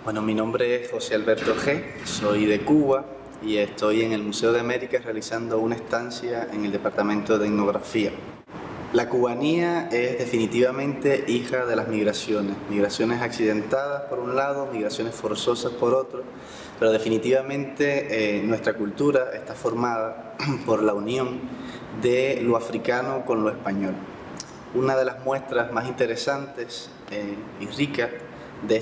Bueno, mi nombre es José Alberto G., soy de Cuba y estoy en el Museo de América realizando una estancia en el Departamento de Etnografía. La cubanía es definitivamente hija de las migraciones accidentadas por un lado, migraciones forzosas por otro, pero definitivamente nuestra cultura está formada por la unión de lo africano con lo español. Una de las muestras más interesantes y ricas de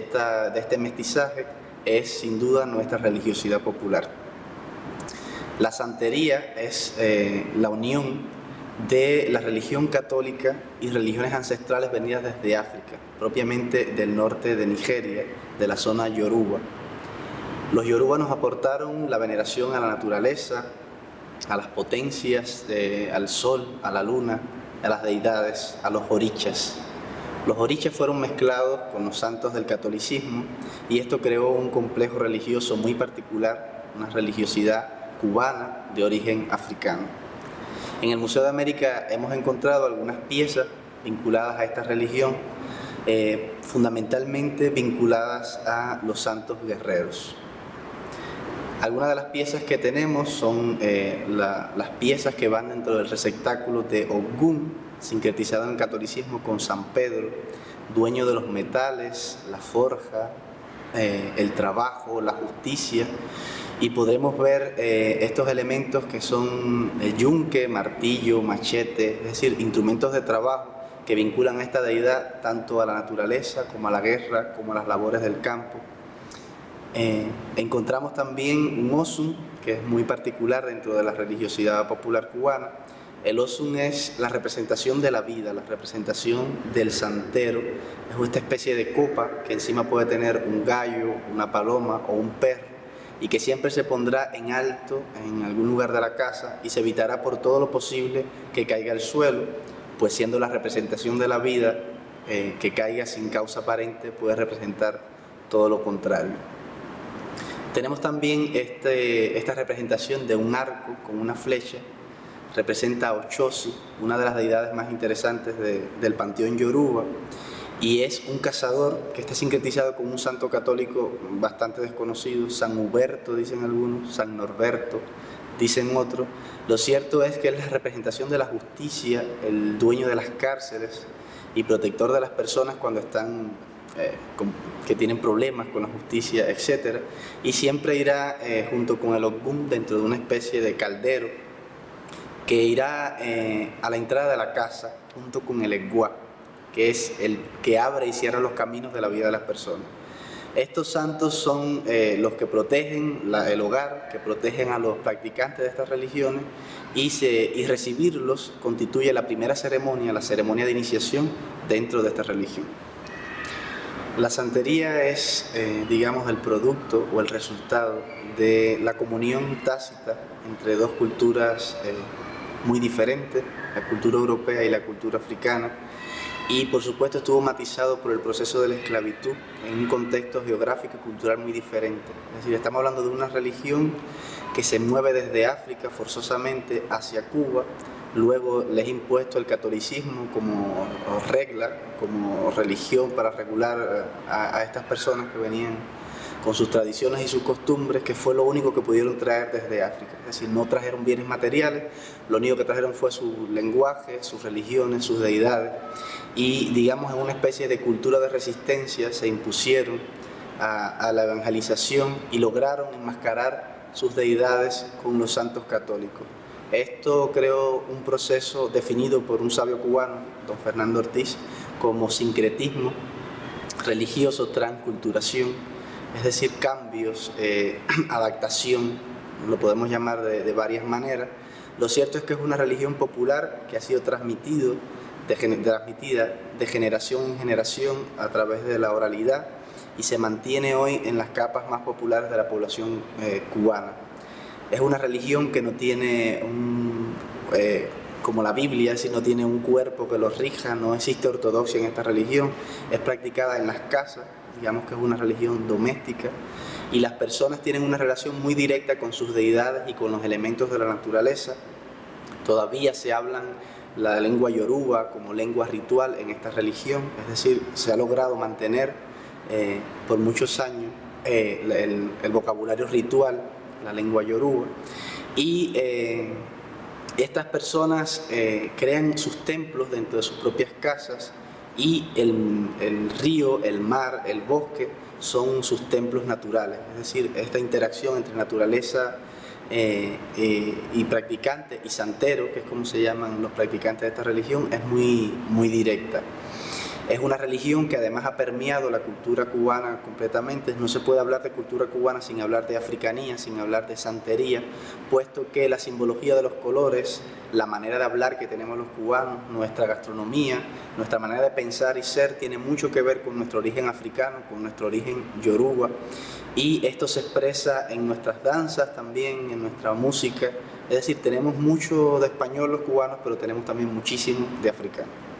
este mestizaje es sin duda nuestra religiosidad popular. La santería es la unión de la religión católica y religiones ancestrales venidas desde África, propiamente del norte de Nigeria, de la zona Yoruba. Los Yoruba nos aportaron la veneración a la naturaleza, a las potencias, al sol, a la luna, a las deidades, a los orichas. Los orichas fueron mezclados con los santos del catolicismo y esto creó un complejo religioso muy particular, una religiosidad cubana de origen africano. En el Museo de América hemos encontrado algunas piezas vinculadas a esta religión, fundamentalmente vinculadas a los santos guerreros. Algunas de las piezas que tenemos son las piezas que van dentro del receptáculo de Ogún, sincretizado en el catolicismo con San Pedro, dueño de los metales, la forja, el trabajo, la justicia, y podremos ver estos elementos que son el yunque, martillo, machete, es decir, instrumentos de trabajo que vinculan a esta deidad tanto a la naturaleza como a la guerra, como a las labores del campo. Encontramos también un osun, que es muy particular dentro de la religiosidad popular cubana. El osun es la representación de la vida, la representación del santero. Es esta especie de copa que encima puede tener un gallo, una paloma o un perro y que siempre se pondrá en alto en algún lugar de la casa y se evitará por todo lo posible que caiga al suelo, pues siendo la representación de la vida, que caiga sin causa aparente puede representar todo lo contrario. Tenemos también esta representación de un arco con una flecha. Representa a Ochosi, una de las deidades más interesantes del panteón Yoruba, y es un cazador que está sincretizado con un santo católico bastante desconocido, San Huberto dicen algunos, San Norberto dicen otros. Lo cierto es que es la representación de la justicia, el dueño de las cárceles y protector de las personas cuando están que tienen problemas con la justicia, etc. Y siempre irá junto con el Ogún dentro de una especie de caldero que irá a la entrada de la casa junto con el Eguá, que es el que abre y cierra los caminos de la vida de las personas. Estos santos son los que protegen el hogar, que protegen a los practicantes de estas religiones y recibirlos constituye la primera ceremonia, la ceremonia de iniciación dentro de esta religión. La santería es, digamos, el producto o el resultado de la comunión tácita entre dos culturas muy diferentes, la cultura europea y la cultura africana, y por supuesto estuvo matizado por el proceso de la esclavitud en un contexto geográfico y cultural muy diferente. Es decir, estamos hablando de una religión que se mueve desde África forzosamente hacia Cuba, luego les he impuesto el catolicismo como regla, como religión para regular a estas personas que venían con sus tradiciones y sus costumbres, que fue lo único que pudieron traer desde África. Es decir, no trajeron bienes materiales, lo único que trajeron fue su lenguaje, sus religiones, sus deidades, y digamos en una especie de cultura de resistencia se impusieron a la evangelización y lograron enmascarar sus deidades con los santos católicos. Esto creó un proceso definido por un sabio cubano, don Fernando Ortiz, como sincretismo religioso, transculturación, es decir, cambios, adaptación, lo podemos llamar de varias maneras. Lo cierto es que es una religión popular que ha sido transmitida de generación en generación a través de la oralidad y se mantiene hoy en las capas más populares de la población cubana. Es una religión que no tiene como la Biblia, si no tiene un cuerpo que lo rija, no existe ortodoxia en esta religión, es practicada en las casas, digamos que es una religión doméstica, y las personas tienen una relación muy directa con sus deidades y con los elementos de la naturaleza. Todavía se hablan la lengua yoruba como lengua ritual en esta religión, es decir, se ha logrado mantener por muchos años el vocabulario ritual, la lengua yoruba, y estas personas crean sus templos dentro de sus propias casas, y el río, el mar, el bosque son sus templos naturales. Es decir, esta interacción entre naturaleza y practicante y santero, que es como se llaman los practicantes de esta religión, es muy directa. Es una religión que además ha permeado la cultura cubana completamente. No se puede hablar de cultura cubana sin hablar de africanía, sin hablar de santería, puesto que la simbología de los colores, la manera de hablar que tenemos los cubanos, nuestra gastronomía, nuestra manera de pensar y ser, tiene mucho que ver con nuestro origen africano, con nuestro origen yoruba, y esto se expresa en nuestras danzas también, en nuestra música. Es decir, tenemos mucho de español los cubanos, pero tenemos también muchísimo de africano.